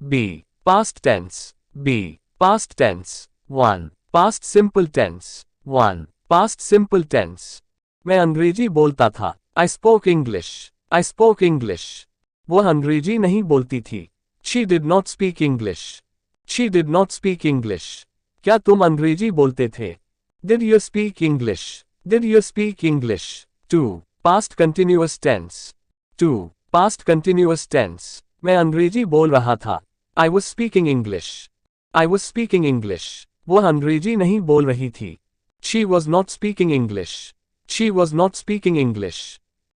B. Past tense. B. Past tense. 1. Past simple tense. 1. Past simple tense. मैं अंग्रेजी बोलता था. I spoke English. I spoke English. वह अंग्रेजी नहीं बोलती थी. She did not speak English. She did not speak English. क्या तुम अंग्रेजी बोलते थे? Did you speak English? Did you speak English? 2. Past continuous tense. 2. Past continuous tense. मैं अंग्रेजी बोल रहा था. I was speaking English. I was speaking English. वह अंग्रेजी नहीं बोल रही थी. She was not speaking English. She was not speaking English.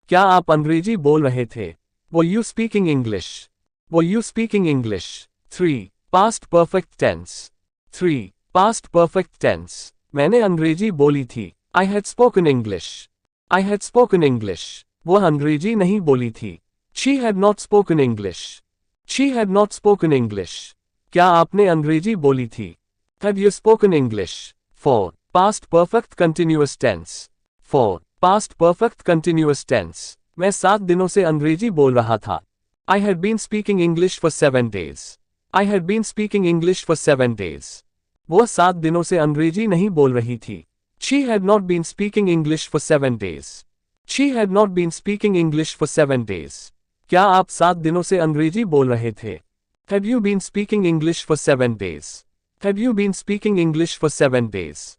क्या आप अंग्रेजी बोल रहे थे? Were you speaking English? Were you speaking English? 3. Past perfect tense. 3. Past perfect tense. मैंने अंग्रेजी बोली थी. I had spoken English. I had spoken English. वह अंग्रेजी नहीं बोली थी. She had not spoken English. She had not spoken English. क्या आपने अंग्रेजी बोली थी? Have you spoken English? 4. Past perfect continuous tense. 4. Past perfect continuous tense. मैं 7 दिनों से अंग्रेजी बोल रहा था. I had been speaking English for 7 days. I had been speaking English for 7 days. वह 7 दिनों से अंग्रेजी नहीं बोल रही थी. She had not been speaking English for 7 days. She had not been speaking English for 7 days. क्या आप 7 दिनों से अंग्रेजी बोल रहे थे? Have you been speaking English for 7 days? Have you been speaking English for 7 days?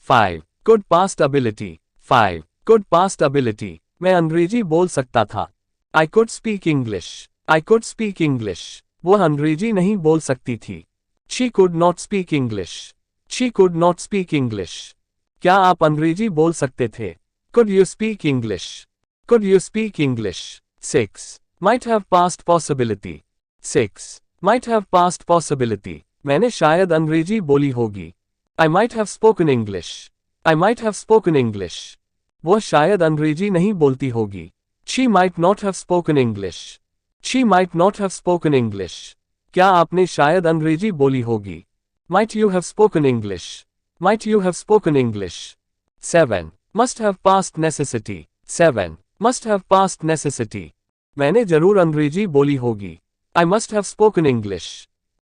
5. Good past ability. 5. Good past ability. मैं अंग्रेजी बोल सकता था. I could speak English. I could speak English. वह अंग्रेजी नहीं बोल सकती थी. She could not speak English. She could not speak English. क्या आप अंग्रेजी बोल सकते थे? Could you speak English? Could you speak English? 6. Might have past possibility. 6. Might have past possibility. मैंने शायद अंग्रेजी बोली होगी. I might have spoken English. I might have spoken English. वह शायद अंग्रेजी नहीं बोलती होगी. She might not have spoken English. She might not have spoken English. क्या आपने शायद अंग्रेजी बोली होगी? Might you have spoken English? Might you have spoken English? 7. Must have past necessity. 7. Must have past necessity. मैंने जरूर अंग्रेजी बोली होगी. I must have spoken English.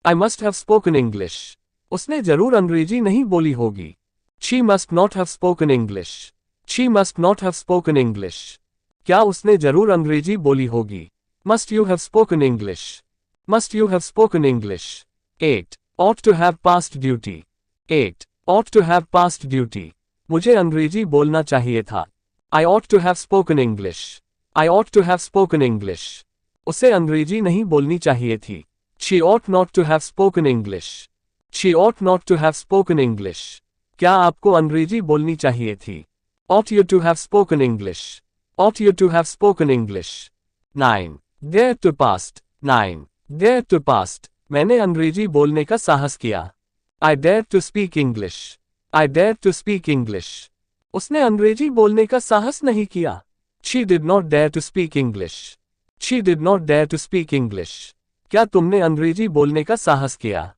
I must have spoken English. उसने जरूर अंग्रेजी नहीं बोली होगी. She must not have spoken English. She must not have spoken English. क्या उसने जरूर अंग्रेजी बोली होगी? Must you have spoken English? Must you have spoken English? 8. Ought to have past duty. 8. Ought to have past duty. मुझे अंग्रेजी बोलना चाहिए था. I ought to have spoken English. I ought to have spoken English. उसे अंग्रेजी नहीं बोलनी चाहिए थी. She ought not to have spoken English. She ought not to have spoken English. क्या आपको अंग्रेजी बोलनी चाहिए थी? Ought you to have spoken English? Ought you to have spoken English? 9. Dare to past. 9. Dare to past. मैंने अंग्रेजी बोलने का साहस किया. I dare to speak English. I dare to speak English. उसने अंग्रेजी बोलने का साहस नहीं किया. She did not dare to speak English. She did not dare to speak English. क्या तुमने अंग्रेजी बोलने का साहस किया?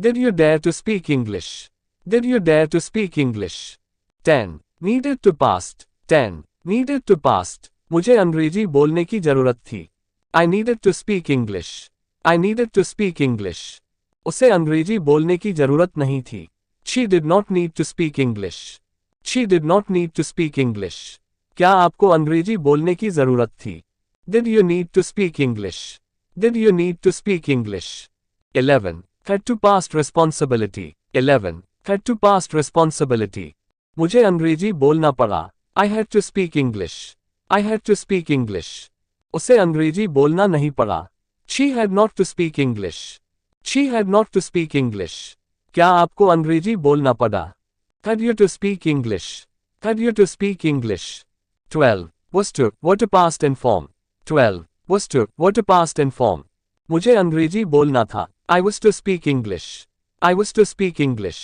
Did you dare to speak English? Did you dare to speak English? 10. Needed to past. 10. Needed to past. मुझे अंग्रेजी बोलने की जरूरत थी. I needed to speak English. I needed to speak English. उसे अंग्रेजी बोलने की जरूरत नहीं थी. She did not need to speak English. She did not need to speak English. क्या आपको अंग्रेजी बोलने की जरूरत थी? Did you need to speak English? Did you need to speak English? 11. Had to past responsibility. 11. Had to past responsibility. मुझे अंग्रेजी बोलना पड़ा. I had to speak English. I had to speak English. उसे अंग्रेजी बोलना नहीं पड़ा. She had not to speak English. She had not to speak English. क्या आपको अंग्रेजी बोलना पड़ा? Had you to speak English? Had you to speak English? 12. Was to, were to past inform. 12. Was to, were to past inform. मुझे अंग्रेजी बोलना था. I was to speak English. I was to speak English.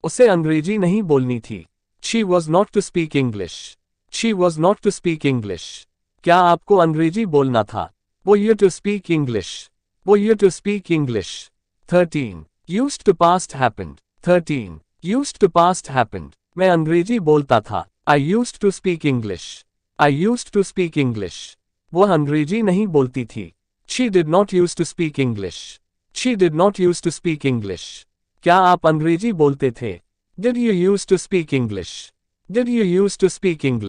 उसे अंग्रेजी नहीं बोलनी थी. She was not to speak English. She was not to speak English. क्या आपको अंग्रेजी बोलना था? Were you to speak English? Were you to speak English? 13. Used to past happened. 13. Used to past happened. मैं अंग्रेजी बोलता था. I used to speak English. I used to speak English. वह अंग्रेजी नहीं बोलती थी. She did not use to speak English. She did not used to speak English. क्या आप अंग्रेजी बोलते थे? Did you used to speak English? Did you used to speak English?